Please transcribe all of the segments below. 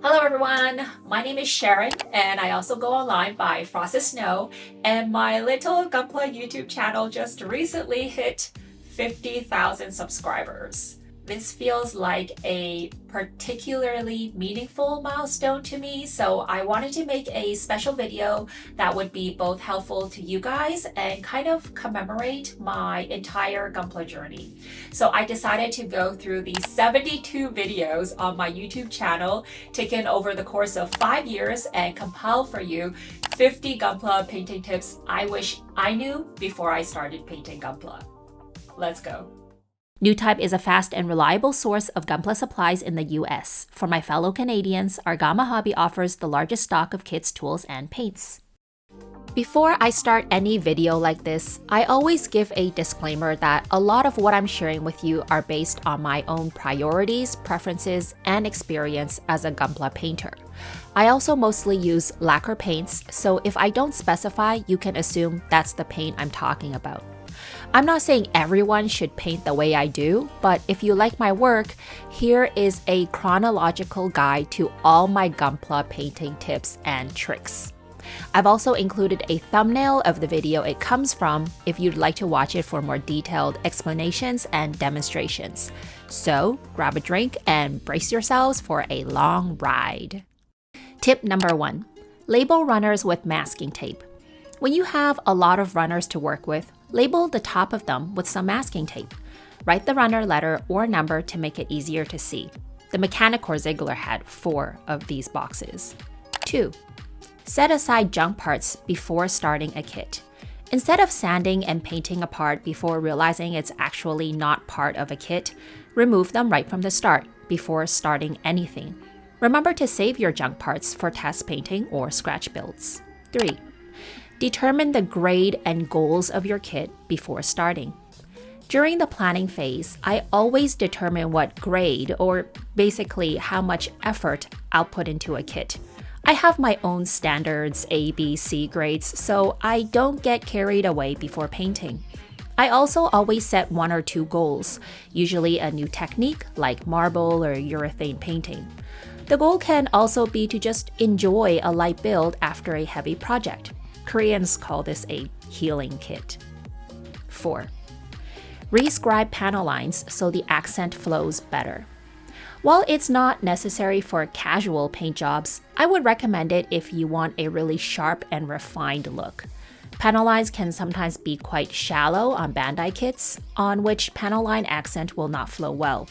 Hello everyone, my name is Sharon and I also go online by Frosted Snow, and my little Gunpla YouTube channel just recently hit 50,000 subscribers. This feels like a particularly meaningful milestone to me, so I wanted to make a special video that would be both helpful to you guys and kind of commemorate my entire Gunpla journey. So I decided to go through the 72 videos on my YouTube channel taken over the course of 5 years and compile for you 50 Gunpla painting tips I wish I knew before I started painting Gunpla. Let's go. New Type is a fast and reliable source of Gunpla supplies in the US. For my fellow Canadians, our Gamma Hobby offers the largest stock of kits, tools, and paints. Before I start any video like this, I always give a disclaimer that a lot of what I'm sharing with you are based on my own priorities, preferences, and experience as a Gunpla painter. I also mostly use lacquer paints, so if I don't specify, you can assume that's the paint I'm talking about. I'm not saying everyone should paint the way I do, but if you like my work, here is a chronological guide to all my Gunpla painting tips and tricks. I've also included a thumbnail of the video it comes from if you'd like to watch it for more detailed explanations and demonstrations. So grab a drink and brace yourselves for a long ride. Tip number 1. Label runners with masking tape. When you have a lot of runners to work with, label the top of them with some masking tape. Write the runner letter or number to make it easier to see. The Mechanic Ziegler had 4 of these boxes. 2. Set aside junk parts before starting a kit. Instead of sanding and painting a part before realizing it's actually not part of a kit, remove them right from the start before starting anything. Remember to save your junk parts for test painting or scratch builds. 3. Determine the grade and goals of your kit before starting. During the planning phase, I always determine what grade, or basically how much effort, I'll put into a kit. I have my own standards A, B, C grades, so I don't get carried away before painting. I also always set 1 or 2 goals, usually a new technique like marble or urethane painting. The goal can also be to just enjoy a light build after a heavy project. Koreans call this a healing kit. 4. Rescribe panel lines so the accent flows better. While it's not necessary for casual paint jobs, I would recommend it if you want a really sharp and refined look. Panel lines can sometimes be quite shallow on Bandai kits, on which panel line accent will not flow well.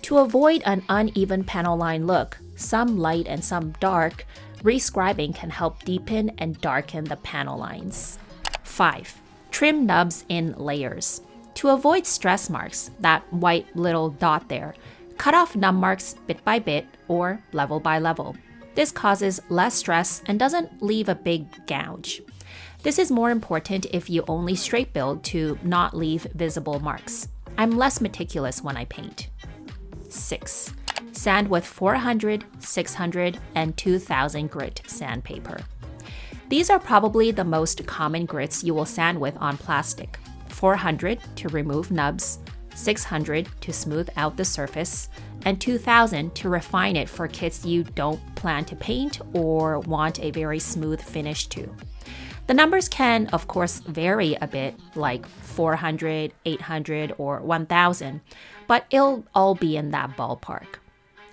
To avoid an uneven panel line look, some light and some dark, rescribing can help deepen and darken the panel lines. 5. Trim nubs in layers. To avoid stress marks, that white little dot there, cut off nub marks bit by bit or level by level. This causes less stress and doesn't leave a big gouge. This is more important if you only straight build to not leave visible marks. I'm less meticulous when I paint. 6. Sand with 400, 600, and 2000 grit sandpaper. These are probably the most common grits you will sand with on plastic. 400 to remove nubs, 600 to smooth out the surface, and 2000 to refine it for kits you don't plan to paint or want a very smooth finish to. The numbers can, of course, vary a bit, like 400, 800, or 1000, but it'll all be in that ballpark.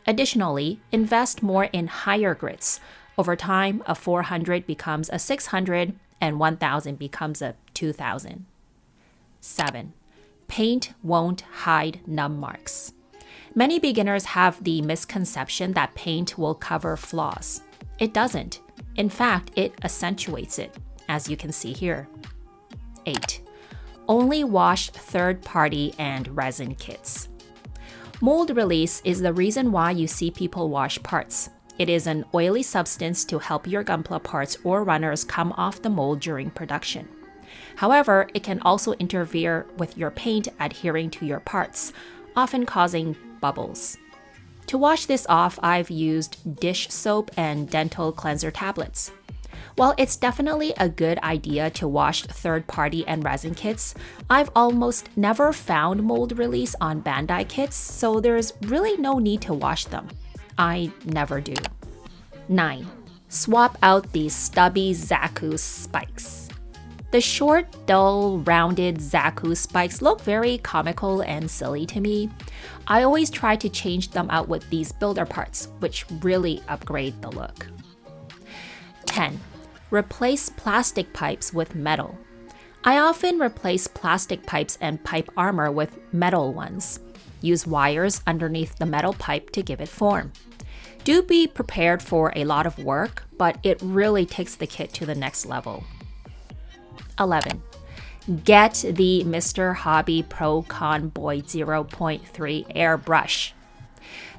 Additionally, invest more in higher grits. Over time, a 400 becomes a 600 and 1000 becomes a 2000. 7. Paint won't hide nub marks. Many beginners have the misconception that paint will cover flaws. It doesn't. In fact, it accentuates it, as you can see here. 8. Only wash third-party and resin kits. Mold release is the reason why you see people wash parts. It is an oily substance to help your Gunpla parts or runners come off the mold during production. However, it can also interfere with your paint adhering to your parts, often causing bubbles. To wash this off, I've used dish soap and dental cleanser tablets. While it's definitely a good idea to wash third-party and resin kits, I've almost never found mold release on Bandai kits, so there's really no need to wash them. I never do. 9. Swap out these stubby Zaku spikes. The short, dull, rounded Zaku spikes look very comical and silly to me. I always try to change them out with these builder parts, which really upgrade the look. 10. Replace plastic pipes with metal. I often replace plastic pipes and pipe armor with metal ones. Use wires underneath the metal pipe to give it form. Do be prepared for a lot of work, but it really takes the kit to the next level. 11. Get the Mr. Hobby Pro Conboy 0.3 airbrush.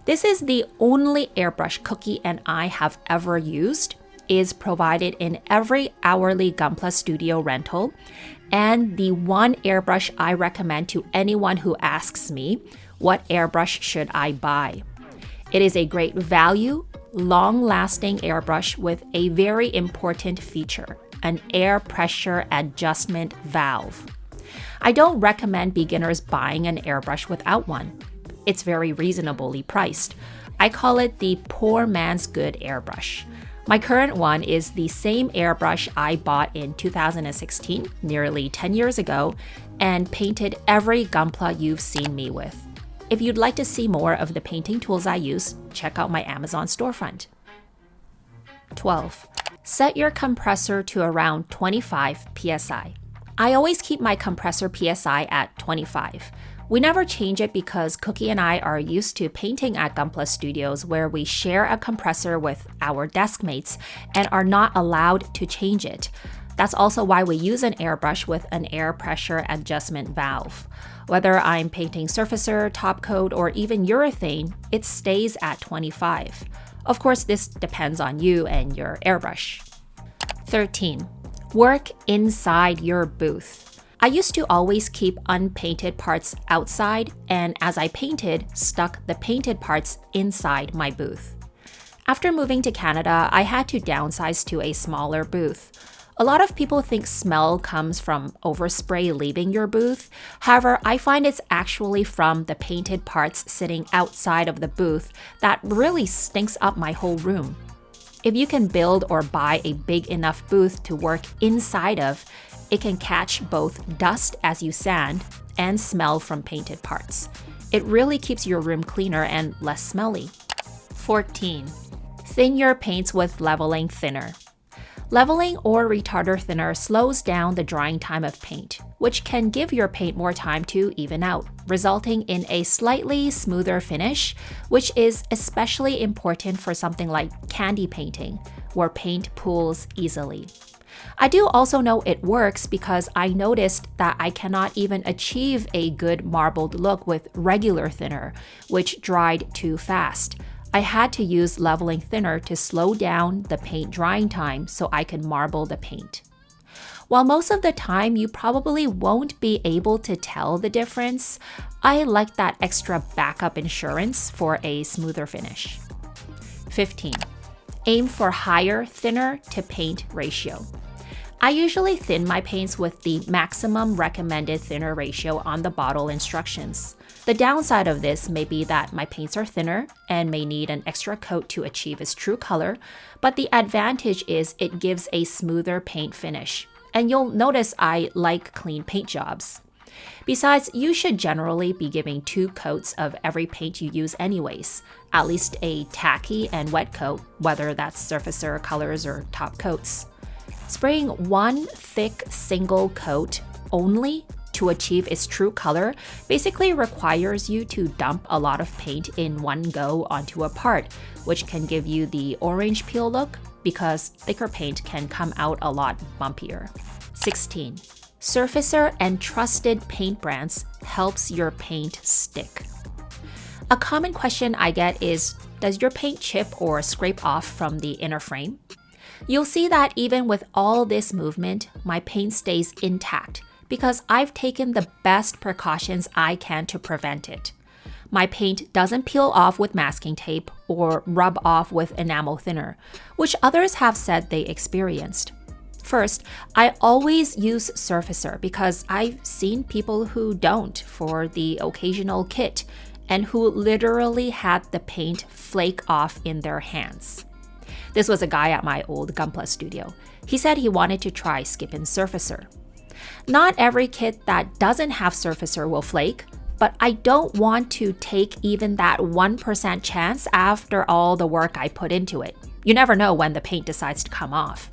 This is the only airbrush Cookie and I have ever used. Is provided in every hourly Gunpla studio rental, and the one airbrush I recommend to anyone who asks me, what airbrush should I buy? It is a great value, long-lasting airbrush with a very important feature, an air pressure adjustment valve. I don't recommend beginners buying an airbrush without one. It's very reasonably priced. I call it the poor man's good airbrush. My current one is the same airbrush I bought in 2016, nearly 10 years ago, and painted every Gunpla you've seen me with. If you'd like to see more of the painting tools I use, check out my Amazon storefront. 12. Set your compressor to around 25 psi. I always keep my compressor psi at 25. We never change it because Cookie and I are used to painting at Gunpla Studios where we share a compressor with our desk mates and are not allowed to change it. That's also why we use an airbrush with an air pressure adjustment valve. Whether I'm painting surfacer, top coat, or even urethane, it stays at 25. Of course, this depends on you and your airbrush. 13. Work inside your booth. I used to always keep unpainted parts outside, and as I painted, stuck the painted parts inside my booth. After moving to Canada, I had to downsize to a smaller booth. A lot of people think smell comes from overspray leaving your booth. However, I find it's actually from the painted parts sitting outside of the booth that really stinks up my whole room. If you can build or buy a big enough booth to work inside of, it can catch both dust as you sand and smell from painted parts. It really keeps your room cleaner and less smelly. 14. Thin your paints with leveling thinner. Leveling or retarder thinner slows down the drying time of paint, which can give your paint more time to even out, resulting in a slightly smoother finish, which is especially important for something like candy painting, where paint pools easily. I do also know it works because I noticed that I cannot even achieve a good marbled look with regular thinner, which dried too fast. I had to use leveling thinner to slow down the paint drying time so I could marble the paint. While most of the time you probably won't be able to tell the difference, I like that extra backup insurance for a smoother finish. 15. Aim for higher thinner to paint ratio. I usually thin my paints with the maximum recommended thinner ratio on the bottle instructions. The downside of this may be that my paints are thinner and may need an extra coat to achieve its true color, but the advantage is it gives a smoother paint finish. And you'll notice I like clean paint jobs. Besides, you should generally be giving 2 coats of every paint you use anyways, at least a tacky and wet coat, whether that's surfacer, colors, or top coats. Spraying one thick single coat only to achieve its true color basically requires you to dump a lot of paint in one go onto a part, which can give you the orange peel look because thicker paint can come out a lot bumpier. 16. Surfacer and trusted paint brands helps your paint stick. A common question I get is, does your paint chip or scrape off from the inner frame? You'll see that even with all this movement, my paint stays intact because I've taken the best precautions I can to prevent it. My paint doesn't peel off with masking tape or rub off with enamel thinner, which others have said they experienced. First, I always use surfacer because I've seen people who don't for the occasional kit and who literally had the paint flake off in their hands. This was a guy at my old Gunpla studio. He said he wanted to try Skip-in Surfacer. Not every kit that doesn't have surfacer will flake, but I don't want to take even that 1% chance after all the work I put into it. You never know when the paint decides to come off.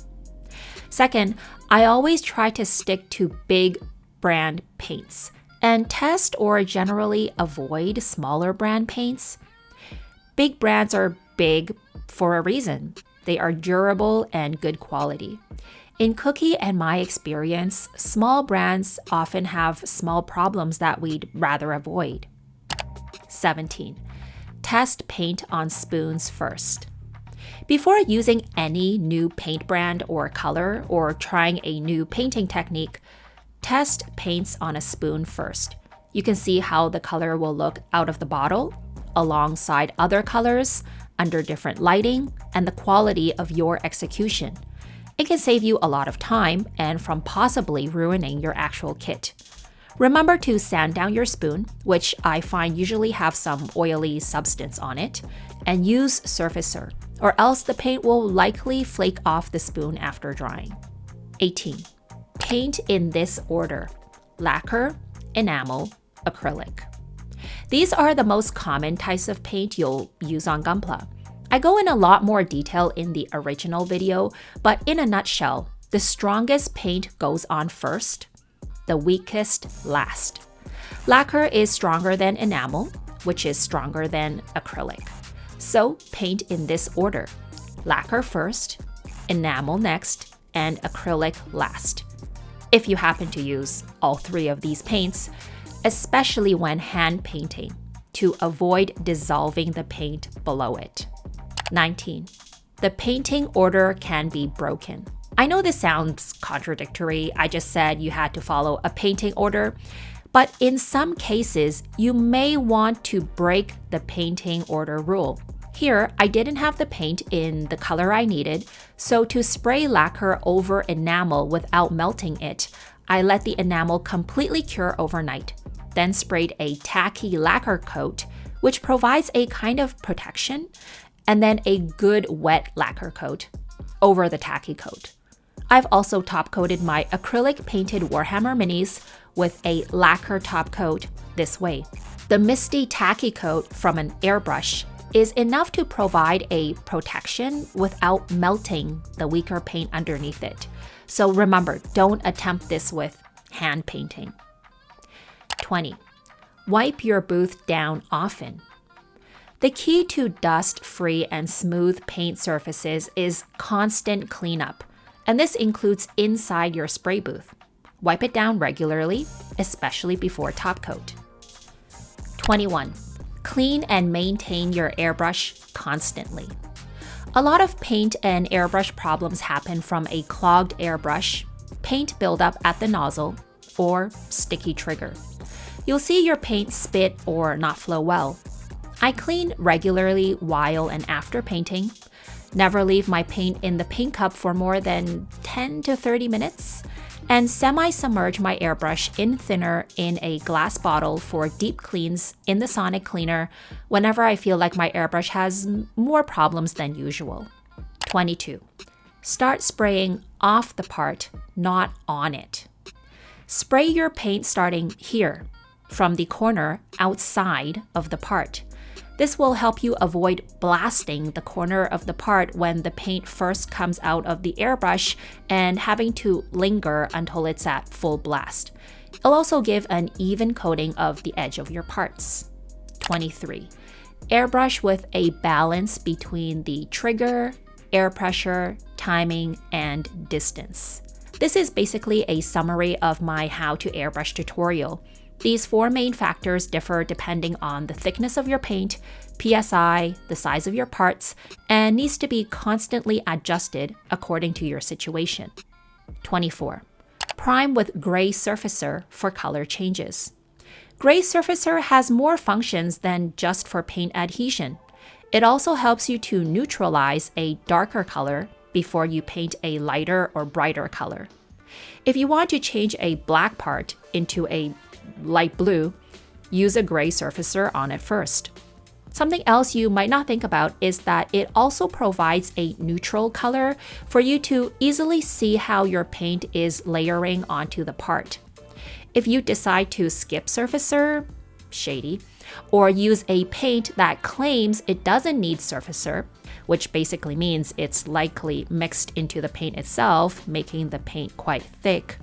Second, I always try to stick to big brand paints and test or generally avoid smaller brand paints. Big brands are big for a reason. They are durable and good quality. In Cookie and my experience, small brands often have small problems that we'd rather avoid. 17. Test paint on spoons first. Before using any new paint brand or color or trying a new painting technique, test paints on a spoon first. You can see how the color will look out of the bottle, alongside other colors, under different lighting, and the quality of your execution. It can save you a lot of time and from possibly ruining your actual kit. Remember to sand down your spoon, which I find usually have some oily substance on it, and use surfacer, or else the paint will likely flake off the spoon after drying. 18. Paint in this order: lacquer, enamel, acrylic. These are the most common types of paint you'll use on Gunpla. I go in a lot more detail in the original video, but in a nutshell, the strongest paint goes on first, the weakest last. Lacquer is stronger than enamel, which is stronger than acrylic. So paint in this order: lacquer first, enamel next, and acrylic last. If you happen to use all three of these paints, especially when hand painting, to avoid dissolving the paint below it. 19. The painting order can be broken. I know this sounds contradictory. I just said you had to follow a painting order, but in some cases, you may want to break the painting order rule. Here, I didn't have the paint in the color I needed, so to spray lacquer over enamel without melting it, I let the enamel completely cure overnight, then sprayed a tacky lacquer coat, which provides a kind of protection, and then a good wet lacquer coat over the tacky coat. I've also top coated my acrylic painted Warhammer minis with a lacquer top coat this way. The misty tacky coat from an airbrush is enough to provide a protection without melting the weaker paint underneath it. So remember, don't attempt this with hand painting. 20. Wipe your booth down often. The key to dust-free and smooth paint surfaces is constant cleanup, and this includes inside your spray booth. Wipe it down regularly, especially before top coat. 21. Clean and maintain your airbrush constantly. A lot of paint and airbrush problems happen from a clogged airbrush, paint buildup at the nozzle, or sticky trigger. You'll see your paint spit or not flow well. I clean regularly while and after painting. Never leave my paint in the paint cup for more than 10 to 30 minutes, and semi-submerge my airbrush in thinner in a glass bottle for deep cleans in the sonic cleaner whenever I feel like my airbrush has more problems than usual. 22. Start spraying off the part, not on it. Spray your paint starting here, from the corner outside of the part. This will help you avoid blasting the corner of the part when the paint first comes out of the airbrush and having to linger until it's at full blast. It'll also give an even coating of the edge of your parts. 23. Airbrush with a balance between the trigger, air pressure, timing, and distance. This is basically a summary of my how to airbrush tutorial. These four main factors differ depending on the thickness of your paint, PSI, the size of your parts, and needs to be constantly adjusted according to your situation. 24. Prime with gray surfacer for color changes. Gray surfacer has more functions than just for paint adhesion. It also helps you to neutralize a darker color before you paint a lighter or brighter color. If you want to change a black part into a light blue, use a gray surfacer on it first. Something else you might not think about is that it also provides a neutral color for you to easily see how your paint is layering onto the part. If you decide to skip surfacer, shady, or use a paint that claims it doesn't need surfacer, which basically means it's likely mixed into the paint itself, making the paint quite thick,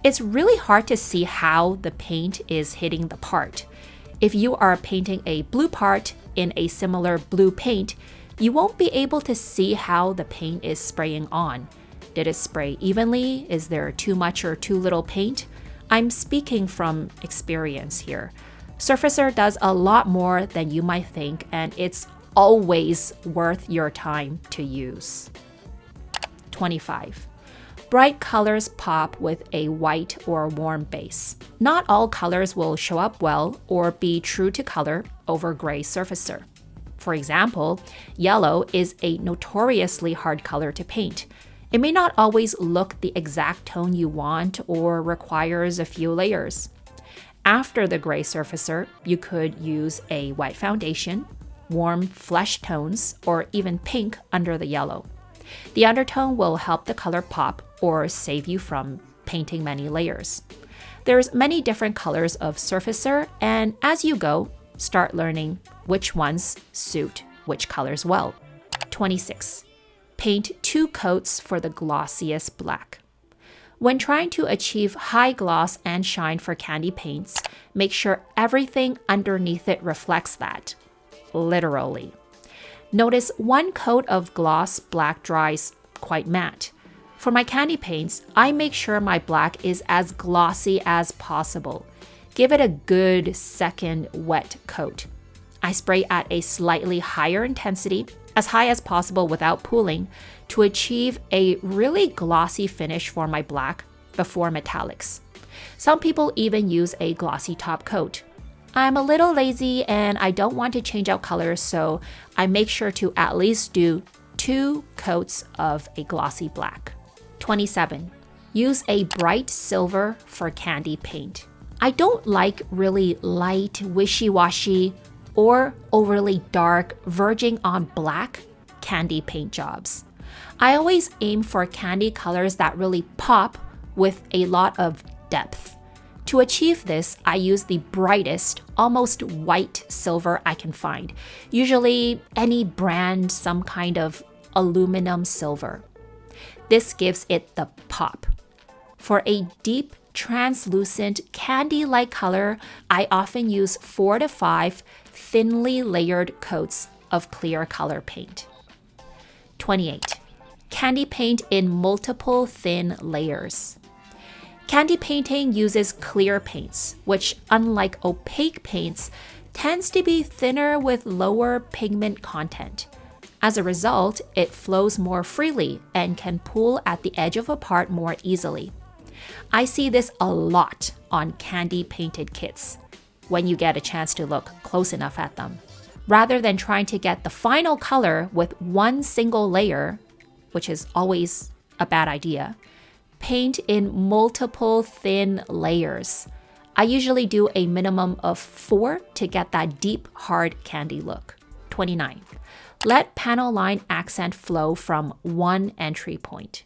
it's really hard to see how the paint is hitting the part. If you are painting a blue part in a similar blue paint, you won't be able to see how the paint is spraying on. Did it spray evenly? Is there too much or too little paint? I'm speaking from experience here. Surfacer does a lot more than you might think, and it's always worth your time to use. 25. Bright colors pop with a white or warm base. Not all colors will show up well or be true to color over gray surfacer. For example, yellow is a notoriously hard color to paint. It may not always look the exact tone you want or requires a few layers. After the gray surfacer, you could use a white foundation, warm flesh tones, or even pink under the yellow. The undertone will help the color pop or save you from painting many layers. There's many different colors of surfacer, and as you go, start learning which ones suit which colors well. 26. Paint 2 coats for the glossiest black. When trying to achieve high gloss and shine for candy paints, make sure everything underneath it reflects that. Literally. Notice 1 coat of gloss black dries quite matte. For my candy paints, I make sure my black is as glossy as possible. Give it a good second wet coat. I spray at a slightly higher intensity, as high as possible without pooling, to achieve a really glossy finish for my black before metallics. Some people even use a glossy top coat. I'm a little lazy and I don't want to change out colors, so I make sure to at least do 2 coats of a glossy black. 27. Use a bright silver for candy paint. I don't like really light, wishy-washy, or overly dark, verging on black candy paint jobs. I always aim for candy colors that really pop with a lot of depth. To achieve this, I use the brightest, almost white silver I can find, usually any brand, some kind of aluminum silver. This gives it the pop. For a deep, translucent, candy-like color, I often use 4 to 5 thinly layered coats of clear color paint. 28. Candy paint in multiple thin layers. Candy painting uses clear paints, which, unlike opaque paints, tends to be thinner with lower pigment content. As a result, it flows more freely and can pool at the edge of a part more easily. I see this a lot on candy painted kits, when you get a chance to look close enough at them. Rather than trying to get the final color with 1 single layer, which is always a bad idea, paint in multiple thin layers. I usually do a minimum of 4 to get that deep, hard candy look. 29. Let panel line accent flow from 1 entry point.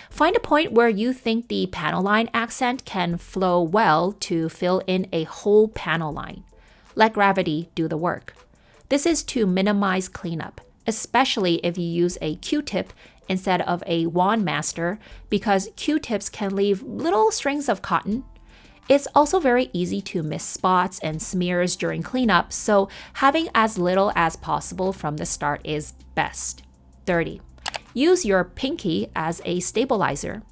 Find a point where you think the panel line accent can flow well to fill in a whole panel line. Let gravity do the work. This is to minimize cleanup, especially if you use a Q-tip instead of a wand master, because Q-tips can leave little strings of cotton. It's also very easy to miss spots and smears during cleanup, so having as little as possible from the start is best. 30. Use your pinky as a stabilizer.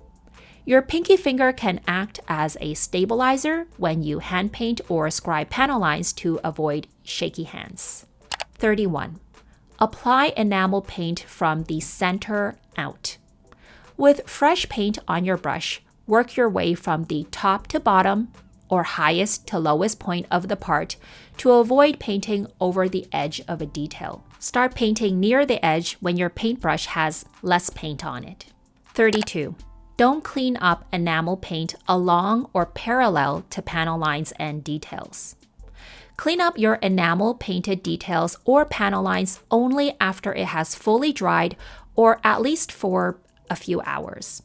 Your pinky finger can act as a stabilizer when you hand paint or scribe panel lines to avoid shaky hands. 31. Apply enamel paint from the center out. With fresh paint on your brush, work your way from the top to bottom or highest to lowest point of the part to avoid painting over the edge of a detail. Start painting near the edge when your paintbrush has less paint on it. 32. Don't clean up enamel paint along or parallel to panel lines and details. Clean up your enamel painted details or panel lines only after it has fully dried or at least for a few hours.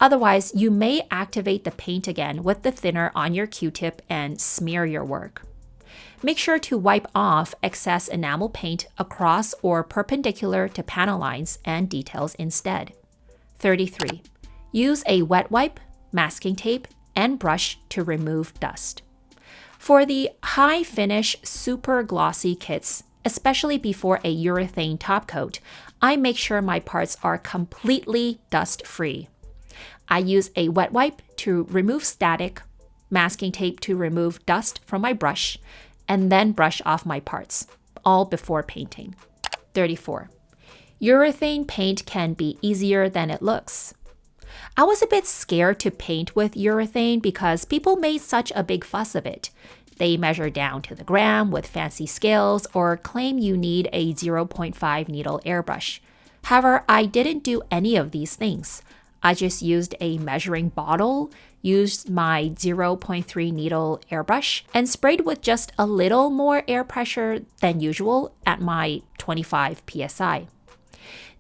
Otherwise, you may activate the paint again with the thinner on your Q-tip and smear your work. Make sure to wipe off excess enamel paint across or perpendicular to panel lines and details instead. 33. Use a wet wipe, masking tape, and brush to remove dust. For the high finish, super glossy kits, especially before a urethane top coat, I make sure my parts are completely dust-free. I use a wet wipe to remove static, masking tape to remove dust from my brush, and then brush off my parts, all before painting. 34. Urethane paint can be easier than it looks. I was a bit scared to paint with urethane because people made such a big fuss of it. They measure down to the gram with fancy scales or claim you need a 0.5 needle airbrush. However, I didn't do any of these things. I just used a measuring bottle, used my 0.3 needle airbrush, and sprayed with just a little more air pressure than usual at my 25 psi.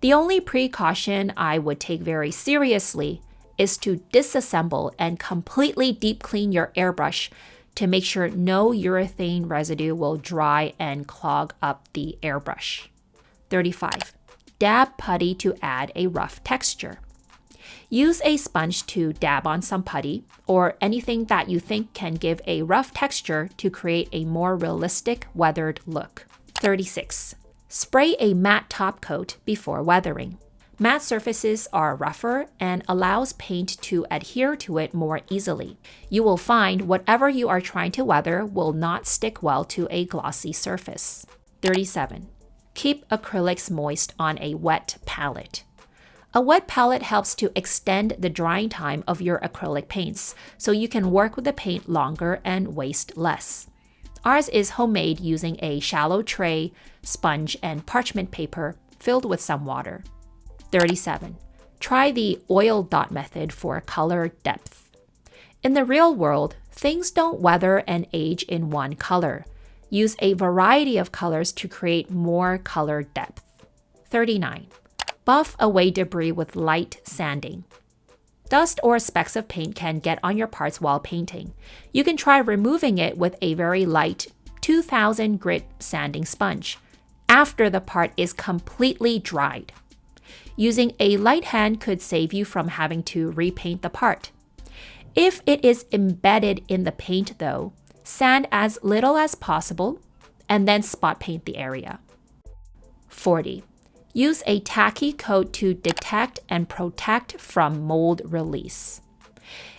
The only precaution I would take very seriously is to disassemble and completely deep clean your airbrush to make sure no urethane residue will dry and clog up the airbrush. 35. Dab putty to add a rough texture. Use a sponge to dab on some putty or anything that you think can give a rough texture to create a more realistic weathered look. 36. Spray a matte top coat before weathering. Matte surfaces are rougher and allows paint to adhere to it more easily. You will find whatever you are trying to weather will not stick well to a glossy surface. 37. Keep acrylics moist on a wet palette. A wet palette helps to extend the drying time of your acrylic paints, so you can work with the paint longer and waste less. Ours is homemade using a shallow tray, sponge, and parchment paper filled with some water. 37. Try the oil dot method for color depth. In the real world, things don't weather and age in one color. Use a variety of colors to create more color depth. 39. Buff away debris with light sanding. Dust or specks of paint can get on your parts while painting. You can try removing it with a very light 2000 grit sanding sponge after the part is completely dried. Using a light hand could save you from having to repaint the part. If it is embedded in the paint though, sand as little as possible and then spot paint the area. 40. Use a tacky coat to detect and protect from mold release.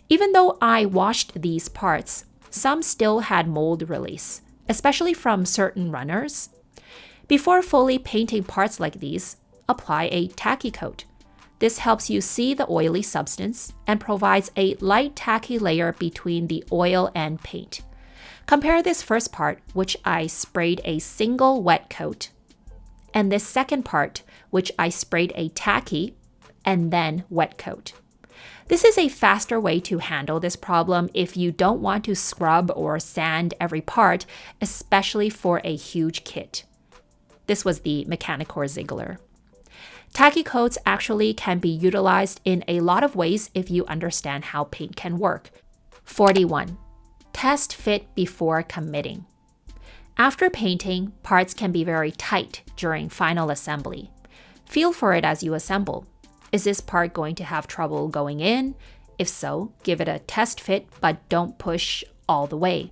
Even though I washed these parts, some still had mold release, especially from certain runners. Before fully painting parts like these, apply a tacky coat. This helps you see the oily substance and provides a light tacky layer between the oil and paint. Compare this first part, which I sprayed a single wet coat, and this second part, which I sprayed a tacky and then wet coat. This is a faster way to handle this problem if you don't want to scrub or sand every part, especially for a huge kit. This was the Mechanicore Ziegler. Tacky coats actually can be utilized in a lot of ways if you understand how paint can work. 41. Test fit before committing. After painting, parts can be very tight during final assembly. Feel for it as you assemble. Is this part going to have trouble going in? If so, give it a test fit, but don't push all the way.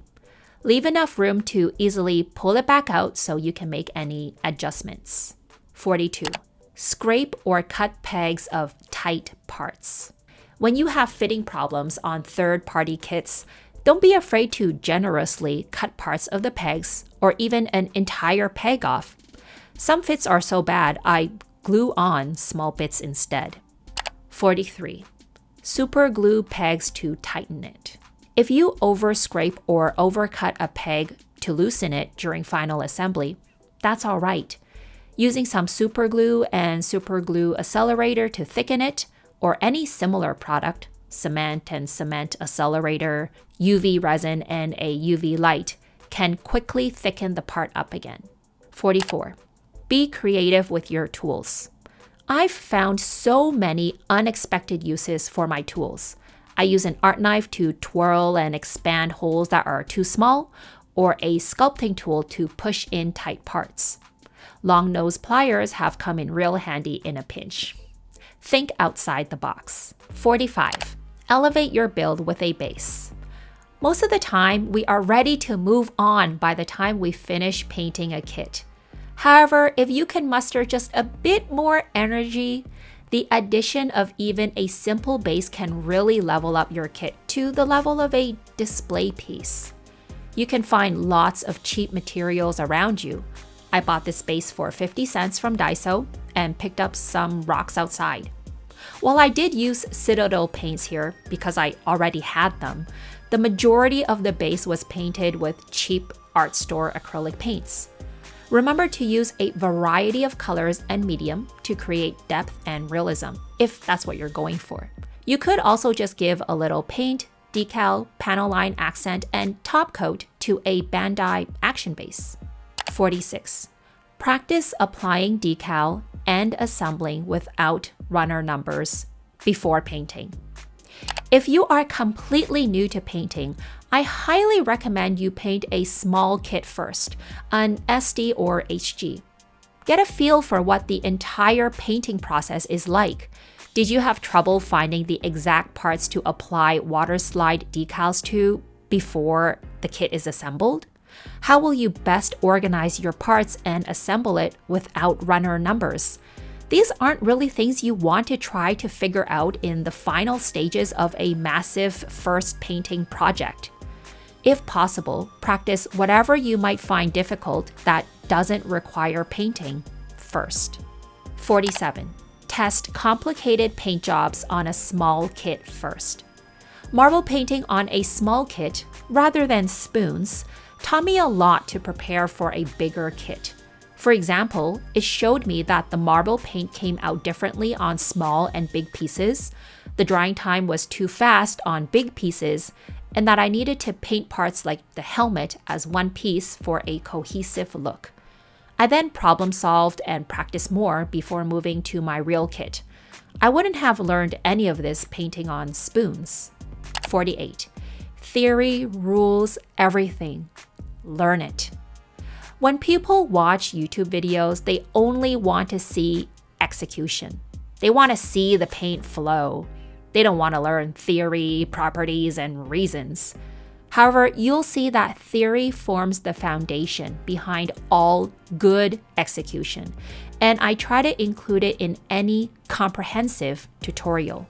Leave enough room to easily pull it back out so you can make any adjustments. 42. Scrape or cut pegs of tight parts. When you have fitting problems on third-party kits, don't be afraid to generously cut parts of the pegs or even an entire peg off. Some fits are so bad, I glue on small bits instead. 43. Super glue pegs to tighten it. If you over-scrape or overcut a peg to loosen it during final assembly, that's all right. Using some super glue and super glue accelerator to thicken it, or any similar product, cement and cement accelerator, UV resin, and a UV light, can quickly thicken the part up again. 44. Be creative with your tools. I've found so many unexpected uses for my tools. I use an art knife to twirl and expand holes that are too small, or a sculpting tool to push in tight parts. Long nose pliers have come in real handy in a pinch. Think outside the box. 45. Elevate your build with a base. Most of the time, we are ready to move on by the time we finish painting a kit. However, if you can muster just a bit more energy, the addition of even a simple base can really level up your kit to the level of a display piece. You can find lots of cheap materials around you. I bought this base for 50 cents from Daiso and picked up some rocks outside. While I did use Citadel paints here because I already had them, the majority of the base was painted with cheap art store acrylic paints. Remember to use a variety of colors and medium to create depth and realism, if that's what you're going for. You could also just give a little paint, decal, panel line accent, and top coat to a Bandai action base. 46. Practice applying decal and assembling without runner numbers before painting. If you are completely new to painting, I highly recommend you paint a small kit first, an SD or HG. Get a feel for what the entire painting process is like. Did you have trouble finding the exact parts to apply water slide decals to before the kit is assembled? How will you best organize your parts and assemble it without runner numbers? These aren't really things you want to try to figure out in the final stages of a massive first painting project. If possible, practice whatever you might find difficult that doesn't require painting first. 47. Test complicated paint jobs on a small kit first. Marble painting on a small kit, rather than spoons, taught me a lot to prepare for a bigger kit. For example, it showed me that the marble paint came out differently on small and big pieces, the drying time was too fast on big pieces, and that I needed to paint parts like the helmet as one piece for a cohesive look. I then problem solved and practiced more before moving to my real kit. I wouldn't have learned any of this painting on spoons. 48. Theory rules everything. Learn it. When people watch YouTube videos, they only want to see execution. They want to see the paint flow. They don't want to learn theory, properties, and reasons. However, you'll see that theory forms the foundation behind all good execution, and I try to include it in any comprehensive tutorial.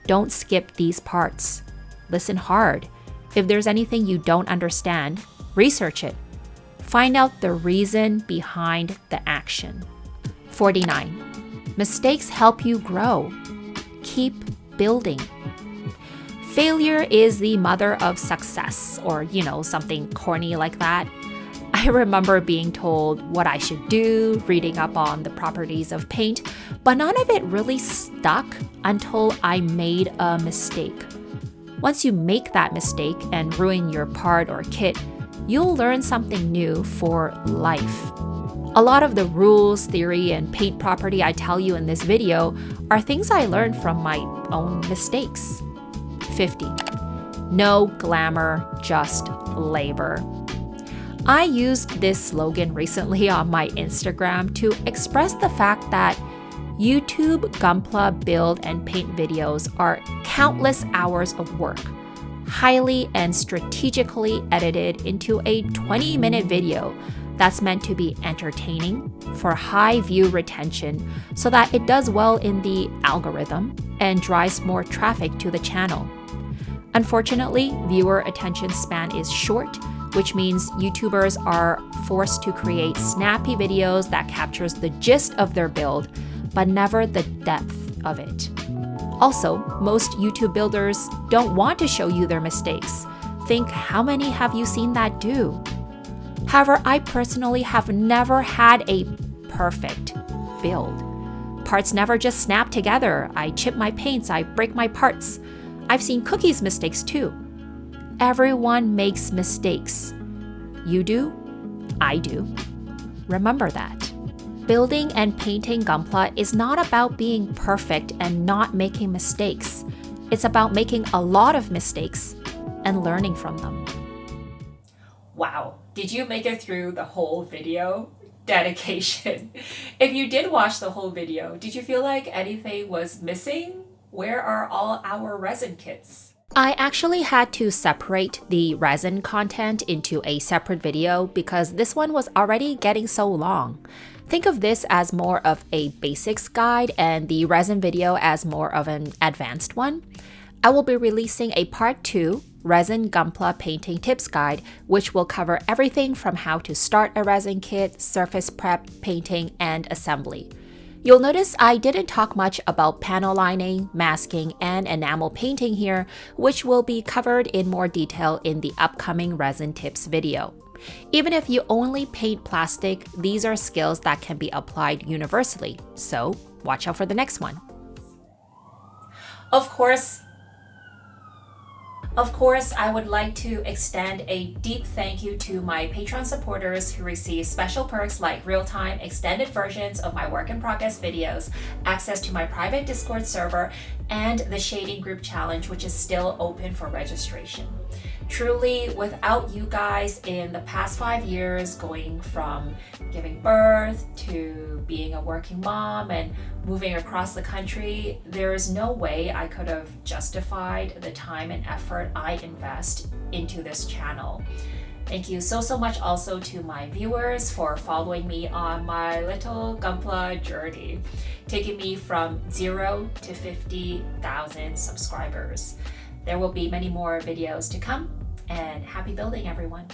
Don't skip these parts. Listen hard. If there's anything you don't understand, research it. Find out the reason behind the action. 49. Mistakes help you grow. Keep building. Failure is the mother of success, or, something corny like that. I remember being told what I should do, reading up on the properties of paint, but none of it really stuck until I made a mistake. Once you make that mistake and ruin your part or kit, you'll learn something new for life. A lot of the rules, theory, and paint property I tell you in this video are things I learned from my own mistakes. 50. No glamour, just labor. I used this slogan recently on my Instagram to express the fact that YouTube Gunpla build and paint videos are countless hours of work, highly and strategically edited into a 20-minute video that's meant to be entertaining for high view retention so that it does well in the algorithm and drives more traffic to the channel. Unfortunately, viewer attention span is short, which means YouTubers are forced to create snappy videos that captures the gist of their build, but never the depth of it. Also, most YouTube builders don't want to show you their mistakes. Think, how many have you seen that do? However, I personally have never had a perfect build. Parts never just snap together. I chip my paints, I break my parts. I've seen Cookie's mistakes too. Everyone makes mistakes. You do, I do. Remember that. Building and painting Gunpla is not about being perfect and not making mistakes. It's about making a lot of mistakes and learning from them. Wow, did you make it through the whole video? Dedication. If you did watch the whole video, did you feel like anything was missing? Where are all our resin kits? I actually had to separate the resin content into a separate video because this one was already getting so long. Think of this as more of a basics guide and the resin video as more of an advanced one. I will be releasing a part 2 Resin Gunpla Painting Tips Guide, which will cover everything from how to start a resin kit, surface prep, painting, and assembly. You'll notice I didn't talk much about panel lining, masking, and enamel painting here, which will be covered in more detail in the upcoming resin tips video. Even if you only paint plastic, these are skills that can be applied universally, so watch out for the next one. Of course, I would like to extend a deep thank you to my Patreon supporters who receive special perks like real-time extended versions of my work in progress videos, access to my private Discord server, and the Shading Group Challenge, which is still open for registration. Truly, without you guys in the past 5 years, going from giving birth to being a working mom and moving across the country, there is no way I could have justified the time and effort I invest into this channel. Thank you so much also to my viewers for following me on my little Gunpla journey, taking me from 0 to 50,000 subscribers. There will be many more videos to come, and happy building, everyone.